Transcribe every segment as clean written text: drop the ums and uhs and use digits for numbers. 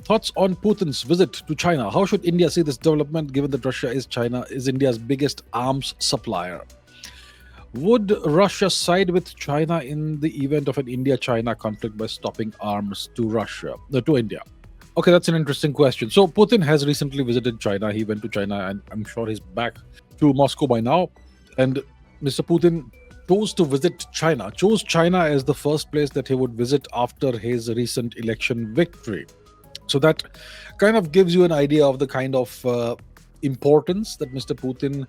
Thoughts on Putin's visit to China. How should India see this development given that Russia is India's biggest arms supplier? Would Russia side with China in the event of an India-China conflict by stopping arms to to India? Okay, that's an interesting question. So Putin has recently visited China. He went to China, and I'm sure he's back to Moscow by now. And Mr. Putin chose China as the first place that he would visit after his recent election victory. So that kind of gives you an idea of the kind of importance that Mr. Putin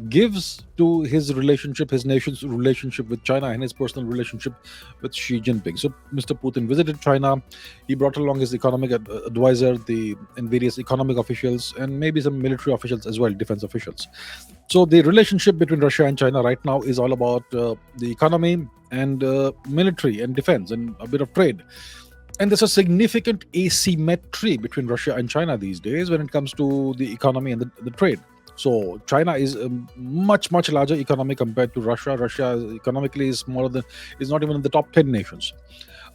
gives to his nation's relationship with China, and his personal relationship with Xi Jinping. So Mr. Putin visited China. He brought along his economic advisor, and various economic officials, and maybe some military officials as well, defense officials. So the relationship between Russia and China right now is all about the economy and military and defense and a bit of trade. And there's a significant asymmetry between Russia and China these days when it comes to the economy and the trade. So China is a much larger economy compared to Russia. Russia economically is not even in the top 10 nations.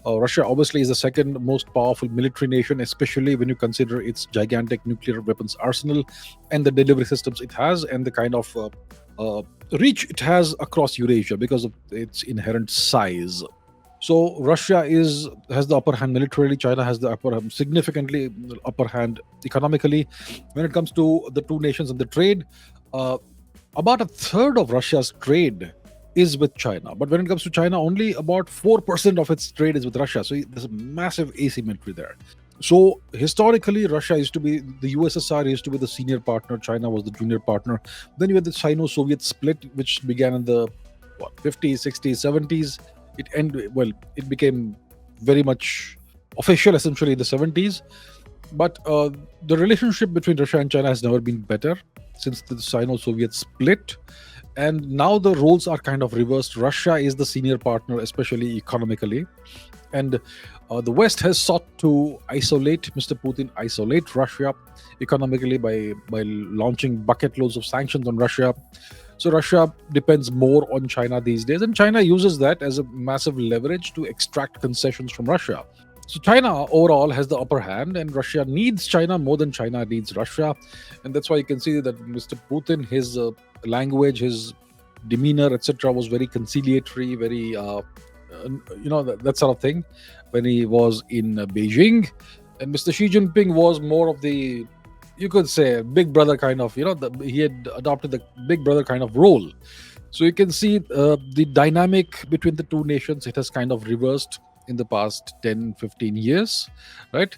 Russia obviously is the second most powerful military nation, especially when you consider its gigantic nuclear weapons arsenal and the delivery systems it has, and the kind of reach it has across Eurasia because of its inherent size. So Russia has the upper hand militarily. China has the significantly upper hand economically. When it comes to the two nations and the trade, about a third of Russia's trade is with China. But when it comes to China, only about 4% of its trade is with Russia. So there's a massive asymmetry there. So historically, the USSR used to be the senior partner, China was the junior partner. Then you had the Sino-Soviet split, which began in the 50s, 60s, 70s. It became very much official essentially in the 70s. But the relationship between Russia and China has never been better since the Sino-Soviet split. And now the roles are kind of reversed. Russia is the senior partner, especially economically. And the West has sought to isolate Russia economically by launching bucket loads of sanctions on Russia. So Russia depends more on China these days, and China uses that as a massive leverage to extract concessions from Russia. So China overall has the upper hand, and Russia needs China more than China needs Russia. And that's why you can see that Mr. Putin, his language, his demeanor, etc., was very conciliatory, very, that sort of thing when he was in Beijing. And Mr. Xi Jinping was more of the, you could say, big brother kind of, he had adopted the big brother kind of role. So you can see the dynamic between the two nations, it has kind of reversed in the past 10, 15 years, right?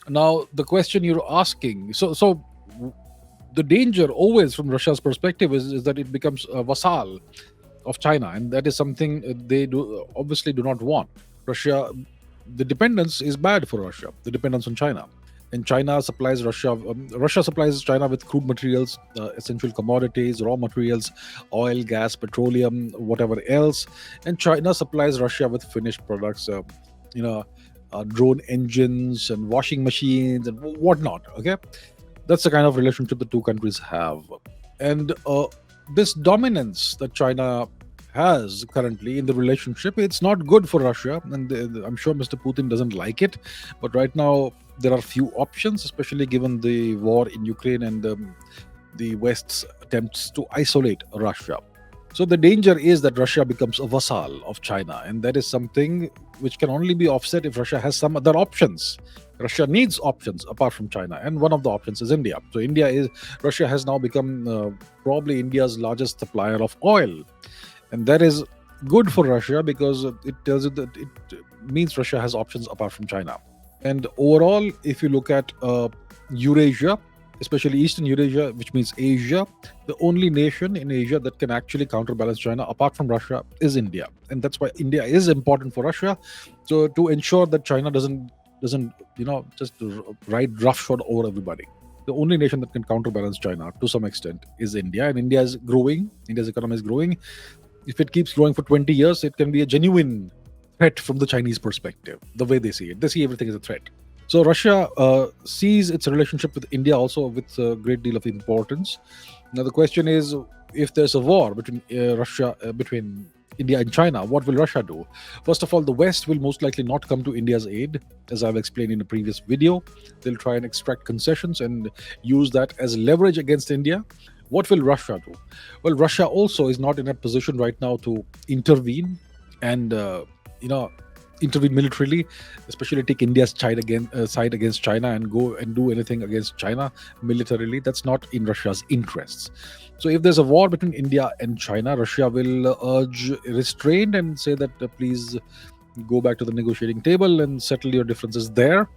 Now, the question you're asking, so the danger always from Russia's perspective is that it becomes a vassal of China, and that is something they obviously do not want. The dependence is bad for Russia, the dependence on China. And China supplies Russia supplies China with crude materials, essential commodities, raw materials, oil, gas, petroleum, whatever else. And China supplies Russia with finished products, drone engines and washing machines and whatnot. Okay, that's the kind of relationship the two countries have. And this dominance that China has currently in the relationship, it's not good for Russia. And I'm sure Mr. Putin doesn't like it. But right now, there are few options, especially given the war in Ukraine and the West's attempts to isolate Russia. So the danger is that Russia becomes a vassal of China, and that is something which can only be offset if Russia has some other options. Russia needs options apart from China, and one of the options is India. So Russia has now become probably India's largest supplier of oil, and that is good for Russia because it tells you that it means Russia has options apart from China. And overall, if you look at Eurasia, especially Eastern Eurasia, which means Asia, the only nation in Asia that can actually counterbalance China, apart from Russia, is India. And that's why India is important for Russia. So to ensure that China doesn't just ride roughshod over everybody. The only nation that can counterbalance China to some extent is India. And India is growing. India's economy is growing. If it keeps growing for 20 years, it can be a genuine threat from the Chinese perspective, the way they see it. They see everything as a threat. So Russia sees its relationship with India also with a great deal of importance. Now the question is, if there's a war between India and China, what will Russia do? First of all, the West will most likely not come to India's aid, as I've explained in a previous video. They'll try and extract concessions and use that as leverage against India. What will Russia do? Well, Russia also is not in a position right now to intervene and you know intervene militarily, especially take India's side against China and go and do anything against China militarily. That's not in Russia's interests. So if there's a war between India and China, Russia will urge restraint and say that please go back to the negotiating table and settle your differences there.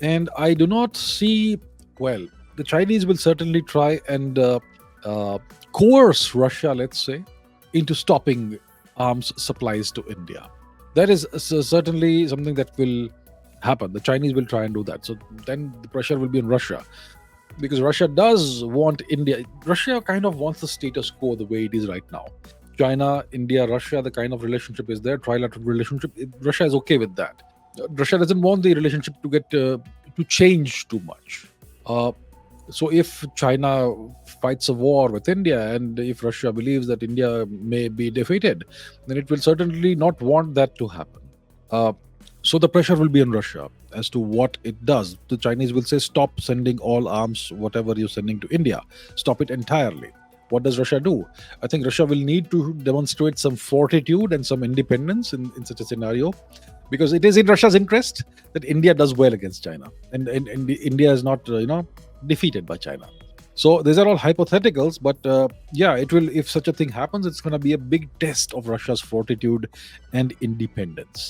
And I do not see, well, the Chinese will certainly try and coerce Russia, let's say, into stopping arms supplies to India. That is certainly something that will happen. The Chinese will try and do that. So then the pressure will be on Russia, because Russia does want India. Russia kind of wants the status quo the way it is right now. China, India, Russia, the kind of relationship is there, trilateral relationship. Russia is okay with that. Russia doesn't want the relationship to get to change too much. So if China fights a war with India, and if Russia believes that India may be defeated, then it will certainly not want that to happen. So the pressure will be on Russia as to what it does. The Chinese will say, stop sending all arms, whatever you're sending to India. Stop it entirely. What does Russia do? I think Russia will need to demonstrate some fortitude and some independence in such a scenario, because it is in Russia's interest that India does well against China, and India is not defeated by China. So these are all hypotheticals, but yeah, it will. If such a thing happens, it's going to be a big test of Russia's fortitude and independence.